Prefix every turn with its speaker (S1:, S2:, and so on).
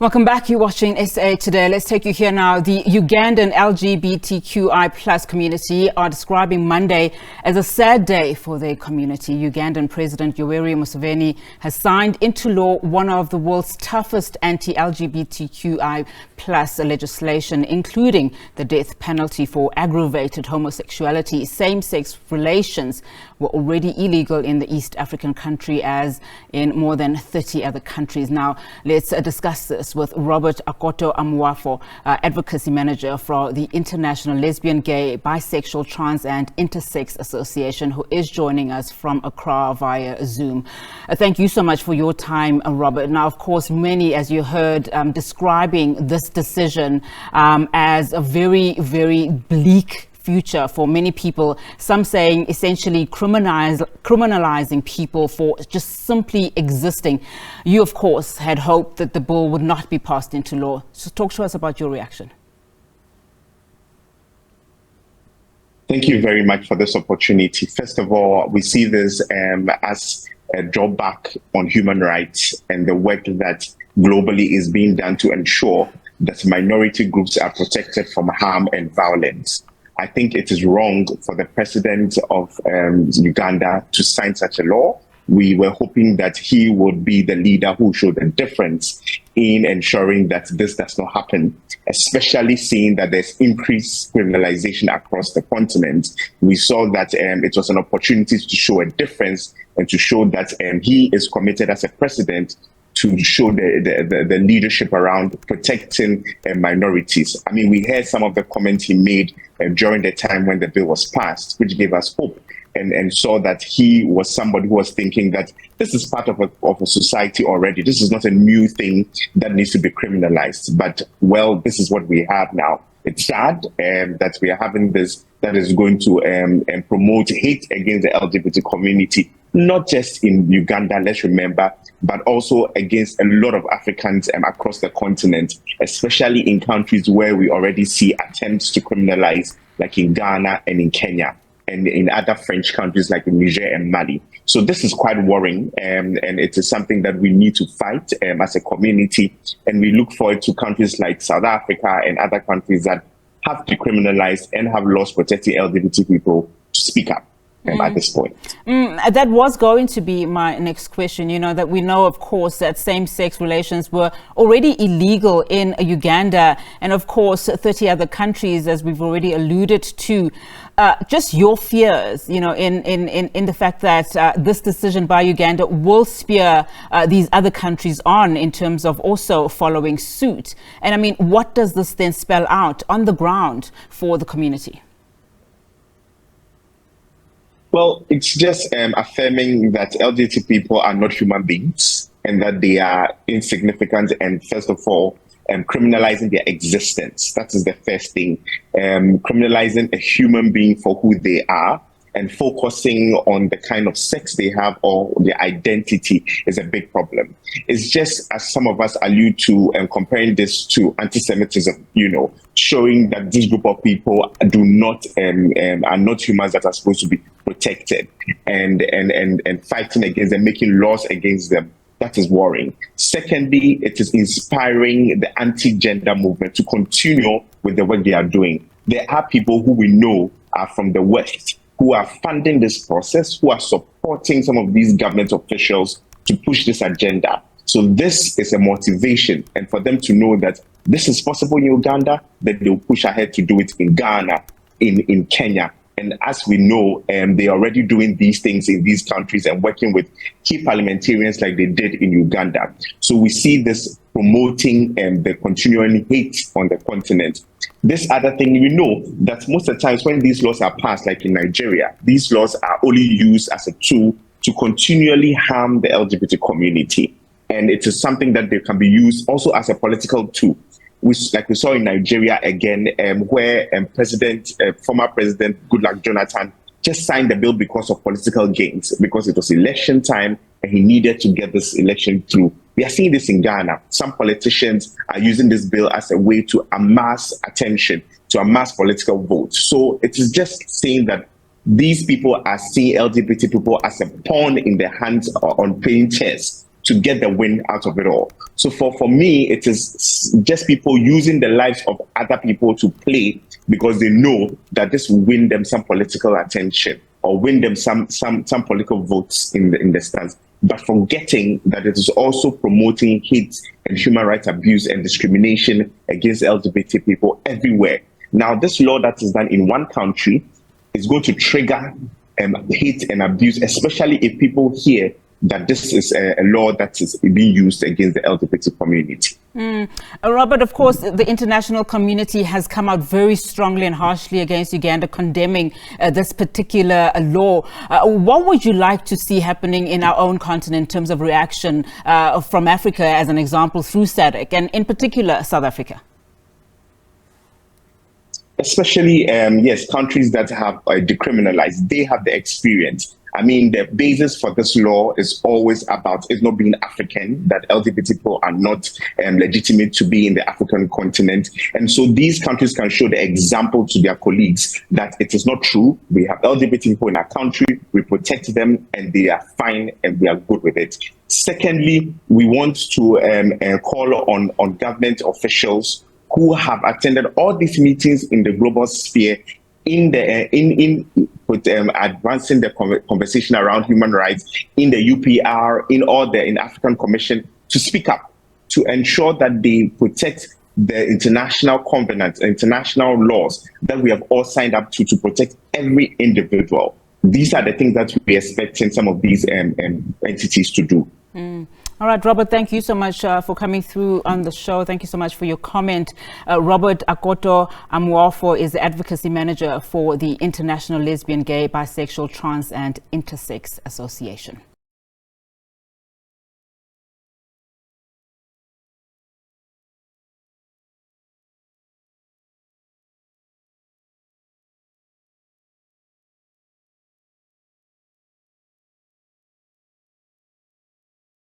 S1: Welcome back. You're watching SA Today. Let's take you here now. The Ugandan LGBTQI plus community are describing Monday as a sad day for their community. Ugandan President Yoweri Museveni has signed into law one of the world's toughest anti-LGBTQI plus legislation, including the death penalty for aggravated homosexuality. Same-sex relations were already illegal in the East African country, as in more than 30 other countries. Now, let's discuss this with Robert Akoto Amu-afo, Advocacy Manager for the International Lesbian, Gay, Bisexual, Trans and Intersex Association, who is joining us from Accra via Zoom. Thank you so much for your time, Robert. Now, of course, many, as you heard, describing this decision as a very, very bleak future for many people, some saying essentially criminalizing people for just simply existing. You, of course, had hoped that the bill would not be passed into law. So talk to us about your reaction.
S2: Thank you very much for this opportunity. First of all, we see this as a drawback on human rights and the work that globally is being done to ensure that minority groups are protected from harm and violence. I think it is wrong for the president of Uganda to sign such a law. We were hoping that he would be the leader who showed a difference in ensuring that this does not happen, especially seeing that there's increased criminalization across the continent. We saw that it was an opportunity to show a difference and to show that he is committed as a president to show the leadership around protecting minorities. I mean, we heard some of the comments he made during the time when the bill was passed, which gave us hope, and saw that he was somebody who was thinking that this is part of a society already. This is not a new thing that needs to be criminalized. But, well, this is what we have now. It's sad that we are having this that is going to promote hate against the LGBT community, not just in Uganda, let's remember, but also against a lot of Africans across the continent, especially in countries where we already see attempts to criminalize, like in Ghana and in Kenya, and in other French countries like Niger and Mali. So this is quite worrying, and it is something that we need to fight as a community. And we look forward to countries like South Africa and other countries that have decriminalized and have laws protecting LGBT people to speak up. At this point.
S1: That was going to be my next question, that we know, of course, that same-sex relations were already illegal in Uganda and, of course, 30 other countries, as we've already alluded to. Just your fears, in the fact that this decision by Uganda will spur these other countries on in terms of also following suit. And I mean, what does this then spell out on the ground for the community?
S2: Well, it's just affirming that LGBT people are not human beings and that they are insignificant, and first of all, criminalizing their existence. That is the first thing. Criminalizing a human being for who they are and focusing on the kind of sex they have or their identity is a big problem. It's just, as some of us allude to, comparing this to anti-Semitism, showing that this group of people are not humans that are supposed to be protected, and fighting against them, making laws against them. That is worrying. Secondly, it is inspiring the anti-gender movement to continue with the work they are doing. There are people who we know are from the West who are funding this process, who are supporting some of these government officials to push this agenda. So this is a motivation, and for them to know that this is possible in Uganda, that they'll push ahead to do it in Ghana, in Kenya. And as we know, they're already doing these things in these countries and working with key parliamentarians like they did in Uganda. So we see this promoting the continuing hate on the continent. This other thing, we know that most of the times when these laws are passed, like in Nigeria, these laws are only used as a tool to continually harm the LGBT community. And it is something that they can be used also as a political tool. Like we saw in Nigeria again, where former President Goodluck Jonathan just signed the bill because of political gains, because it was election time and he needed to get this election through. We are seeing this in Ghana. Some politicians are using this bill as a way to amass attention, to amass political votes. So it is just saying that these people are seeing LGBT people as a pawn in their hands on playing chess. to get the win out of it all. So for me, it is just people using the lives of other people to play because they know that this will win them some political attention or win them some political votes in the stance, but forgetting that it is also promoting hate and human rights abuse and discrimination against LGBT people everywhere. Now, this law that is done in one country is going to trigger hate and abuse, especially if people hear that this is a law that is being used against the LGBT community.
S1: Robert, of course, the international community has come out very strongly and harshly against Uganda, condemning this particular law. What would you like to see happening in our own continent in terms of reaction from Africa, as an example, through SADC, and in particular, South Africa?
S2: Especially, yes, countries that have decriminalized, they have the experience. I mean, the basis for this law is always about it not being African, that LGBT people are not legitimate to be in the African continent. And so these countries can show the example to their colleagues that it is not true. We have LGBT people in our country, we protect them, and they are fine, and we are good with it. Secondly, we want to call on government officials who have attended all these meetings in the global sphere in advancing the conversation around human rights in the UPR, in African Commission, to speak up, to ensure that they protect the international covenants, international laws that we have all signed up to protect every individual. These are the things that we expect in some of these entities to do.
S1: All right, Robert, thank you so much for coming through on the show. Thank you so much for your comment. Robert Akoto Amu-afo is the Advocacy Manager for the International Lesbian, Gay, Bisexual, Trans and Intersex Association.